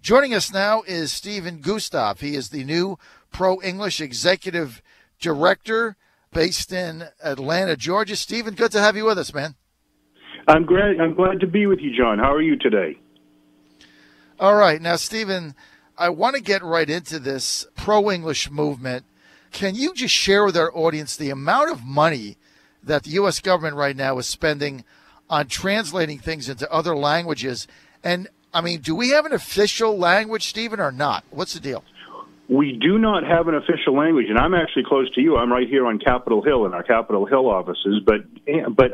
Joining us now is Stephen Guschov. He is the new ProEnglish Executive Director based in Atlanta, Georgia. Stephen, good to have you with us, man. I'm glad to be with you, John. How are you today? All right. Now, Stephen, I want to get right into this pro-English movement. Can you just share with our audience the amount of money that the U.S. government right now is spending on translating things into other languages? And, I mean, do we have an official language, Stephen, or not? What's the deal? We do not have an official language, and I'm actually close to you. I'm right here on Capitol Hill in our Capitol Hill offices, but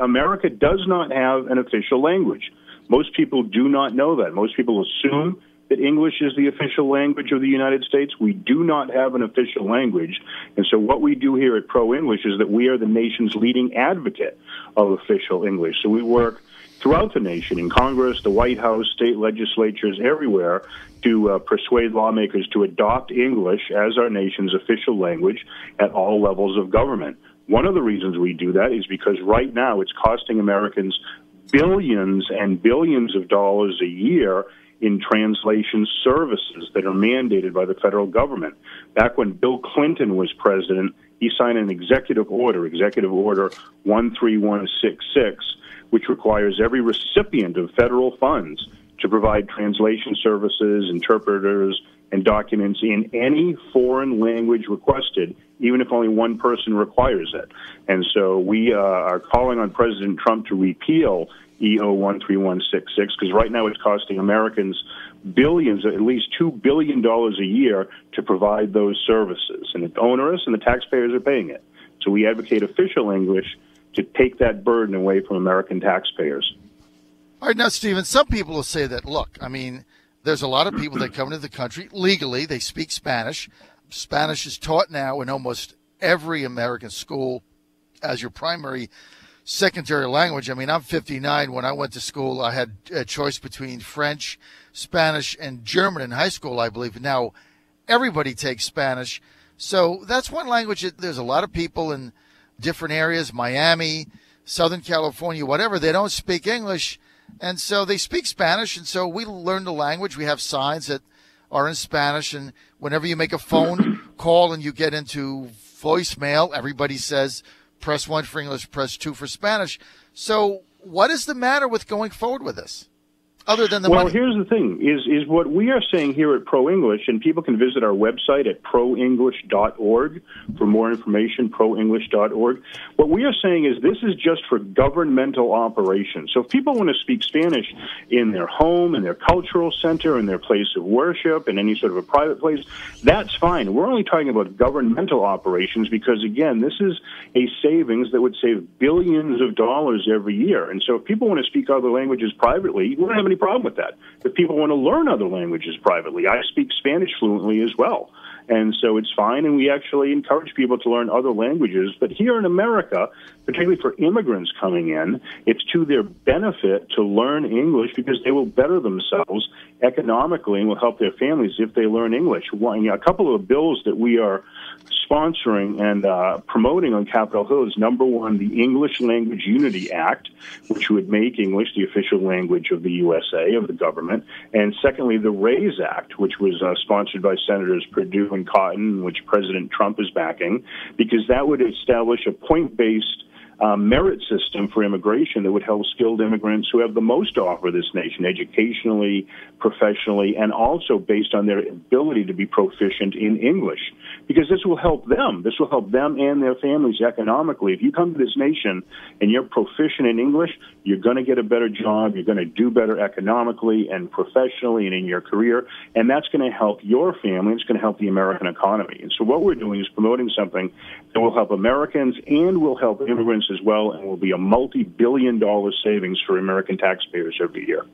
America does not have an official language. Most people do not know that. Most people assume that English is the official language of the United States. We do not have an official language, and so what we do here at ProEnglish is that we are the nation's leading advocate of official English. So we work throughout the nation, in Congress, the White House, state legislatures, everywhere, to persuade lawmakers to adopt English as our nation's official language at all levels of government. One of the reasons we do that is because right now it's costing Americans billions and billions of dollars a year in translation services that are mandated by the federal government. Back when Bill Clinton was president, he signed an executive order 13166, which requires every recipient of federal funds to provide translation services, interpreters, and documents in any foreign language requested, even if only one person requires it. And so we are calling on President Trump to repeal EO 13166, because right now it's costing Americans billions, at least $2 billion a year to provide those services. And it's onerous, and the taxpayers are paying it. So we advocate official English to take that burden away from American taxpayers. All right, now, Stephen, some people will say that, look, I mean, there's a lot of people that come into the country legally. They speak Spanish. Spanish is taught now in almost every American school as your primary secondary language. I mean, I'm 59. When I went to school, I had a choice between French, Spanish, and German in high school, I believe. Now, everybody takes Spanish. So that's one language that there's a lot of people in different areas, Miami, Southern California, whatever, they don't speak English, and so they speak Spanish, and so we learn the language. We have signs that are in Spanish, and whenever you make a phone call and you get into voicemail, everybody says, press 1 for English, press 2 for Spanish. So what is the matter with going forward with this, other than the money? Well, here's the thing, is what we are saying here at ProEnglish, and people can visit our website at proenglish.org for more information, proenglish.org. What we are saying is this is just for governmental operations. So if people want to speak Spanish in their home, in their cultural center, in their place of worship, in any sort of a private place, that's fine. We're only talking about governmental operations because, again, this is a savings that would save billions of dollars every year. And so if people want to speak other languages privately, we don't have any problem with that. If people want to learn other languages privately, I speak Spanish fluently as well. And so it's fine, and we actually encourage people to learn other languages. But here in America, particularly for immigrants coming in, it's to their benefit to learn English because they will better themselves economically and will help their families if they learn English. A couple of bills that we are sponsoring and promoting on Capitol Hill is, number one, the English Language Unity Act, which would make English the official language of the USA, of the government, and secondly, the RAISE Act, which was sponsored by Senators Perdue and Cotton, which President Trump is backing, because that would establish a point-based merit system for immigration that would help skilled immigrants who have the most to offer this nation, educationally, professionally, and also based on their ability to be proficient in English. Because this will help them. This will help them and their families economically. If you come to this nation and you're proficient in English, you're going to get a better job, you're going to do better economically and professionally and in your career, and that's going to help your family, it's going to help the American economy. And so what we're doing is promoting something that will help Americans and will help immigrants as well, and will be a multi-billion-dollar savings for American taxpayers every year.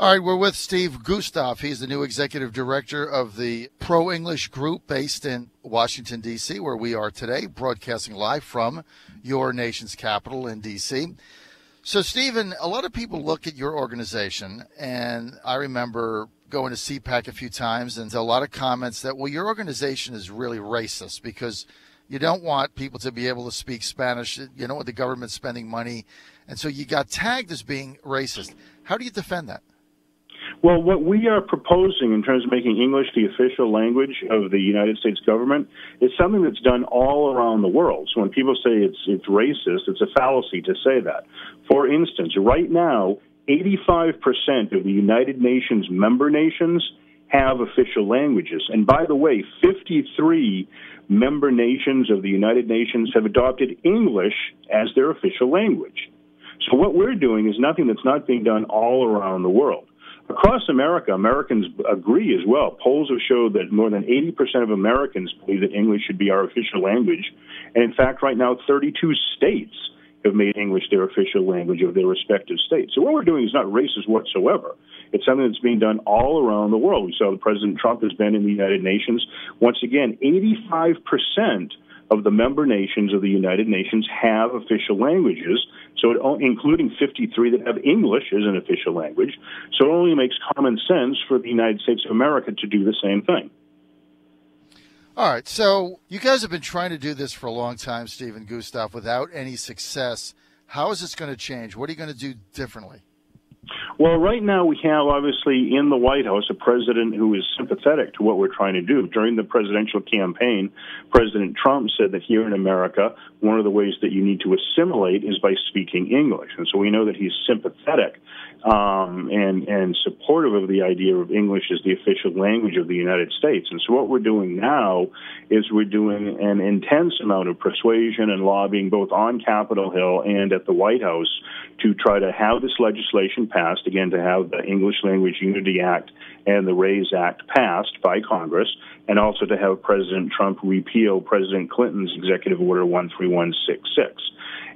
All right, we're with Steve Guschov. He's the new executive director of the ProEnglish Group based in Washington, D.C., where we are today, broadcasting live from your nation's capital in D.C. So, Stephen, a lot of people look at your organization, and I remember going to CPAC a few times, and a lot of comments that, well, your organization is really racist because you don't want people to be able to speak Spanish. You don't want the government spending money. And so you got tagged as being racist. How do you defend that? Well, what we are proposing in terms of making English the official language of the United States government is something that's done all around the world. So when people say it's racist, it's a fallacy to say that. For instance, right now, 85% of the United Nations member nations have official languages. And by the way, 53 member nations of the United Nations have adopted English as their official language. So what we're doing is nothing that's not being done all around the world. Across America, Americans agree as well. Polls have showed that more than 80% of Americans believe that English should be our official language. And in fact, right now, 32 states have made English their official language of their respective states. So what we're doing is not racist whatsoever. It's something that's being done all around the world. We saw that President Trump has been in the United Nations. Once again, 85% of the member nations of the United Nations have official languages, so including 53 that have English as an official language. So it only makes common sense for the United States of America to do the same thing. All right, so you guys have been trying to do this for a long time, Stephen Guschov, without any success. How is this going to change? What are you going to do differently? Well, right now we have, obviously, in the White House, a president who is sympathetic to what we're trying to do. During the presidential campaign, President Trump said that here in America, one of the ways that you need to assimilate is by speaking English. And so we know that he's sympathetic and supportive of the idea of English as the official language of the United States. And so what we're doing now is we're doing an intense amount of persuasion and lobbying both on Capitol Hill and at the White House to try to have this legislation passed, again, to have the English Language Unity Act and the RAISE Act passed by Congress, and also to have President Trump repeal President Clinton's Executive Order 13166.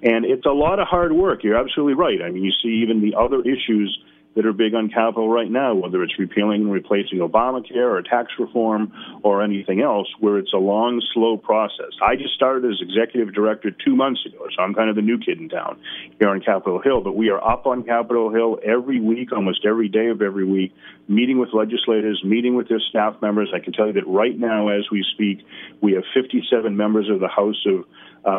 And it's a lot of hard work. You're absolutely right. I mean, you see even the other issues that are big on Capitol right now, whether it's repealing and replacing Obamacare or tax reform or anything else, where it's a long, slow process. I just started as executive director 2 months ago, so I'm kind of the new kid in town here on Capitol Hill. But we are up on Capitol Hill every week, almost every day of every week, meeting with legislators, meeting with their staff members. I can tell you that right now, as we speak, we have 57 members of the House of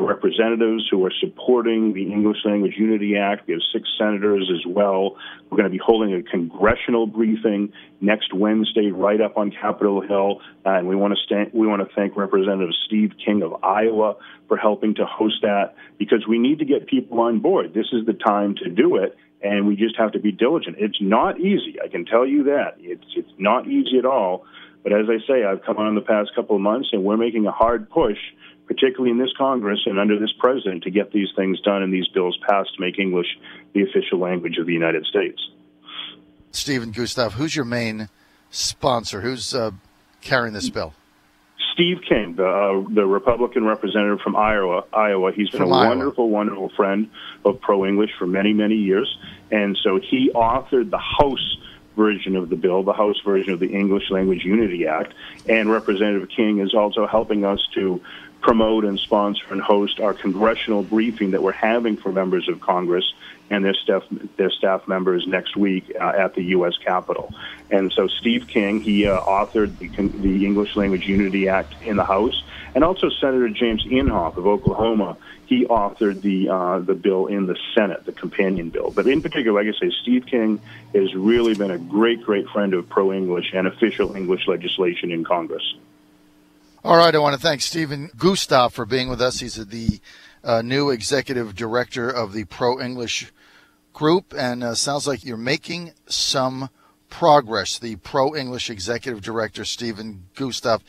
Representatives who are supporting the English Language Unity Act. We have 6 senators as well. We're going to be holding a congressional briefing next Wednesday right up on Capitol Hill, and we want to thank Representative Steve King of Iowa for helping to host that, because we need to get people on board. This is the time to do it, and we just have to be diligent. It's not easy, I can tell you that. It's not easy at all. But as I say, I've come on the past couple of months, and we're making a hard push, particularly in this Congress and under this president, to get these things done and these bills passed to make English the official language of the United States. Stephen Guschov, who's your main sponsor? Who's carrying this bill? Steve King, the Republican representative from Iowa. He's been a wonderful, wonderful friend of Pro-English for many, many years. And so he authored the House version of the bill, the House version of the English Language Unity Act. And Representative King is also helping us to promote and sponsor and host our congressional briefing that we're having for members of Congress and their staff members next week at the U.S. Capitol. And so Steve King, he authored the English Language Unity Act in the House, and also Senator James Inhofe of Oklahoma, he authored the bill in the Senate, the companion bill. But in particular, like I say, Steve King has really been a great, great friend of pro-English and official English legislation in Congress. All right, I want to thank Stephen Guschov for being with us. He's the new executive director of the Pro-English group, and sounds like you're making some progress. The Pro-English executive director, Stephen Guschov.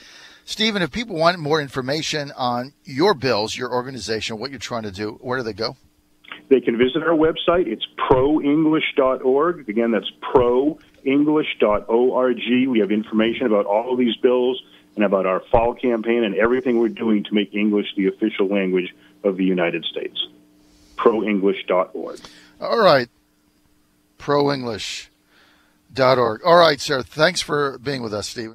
Stephen, if people want more information on your bills, your organization, what you're trying to do, where do they go? They can visit our website. It's proenglish.org. Again, that's proenglish.org. We have information about all of these bills and about our fall campaign and everything we're doing to make English the official language of the United States. Proenglish.org. All right. Proenglish.org. All right, sir. Thanks for being with us, Stephen.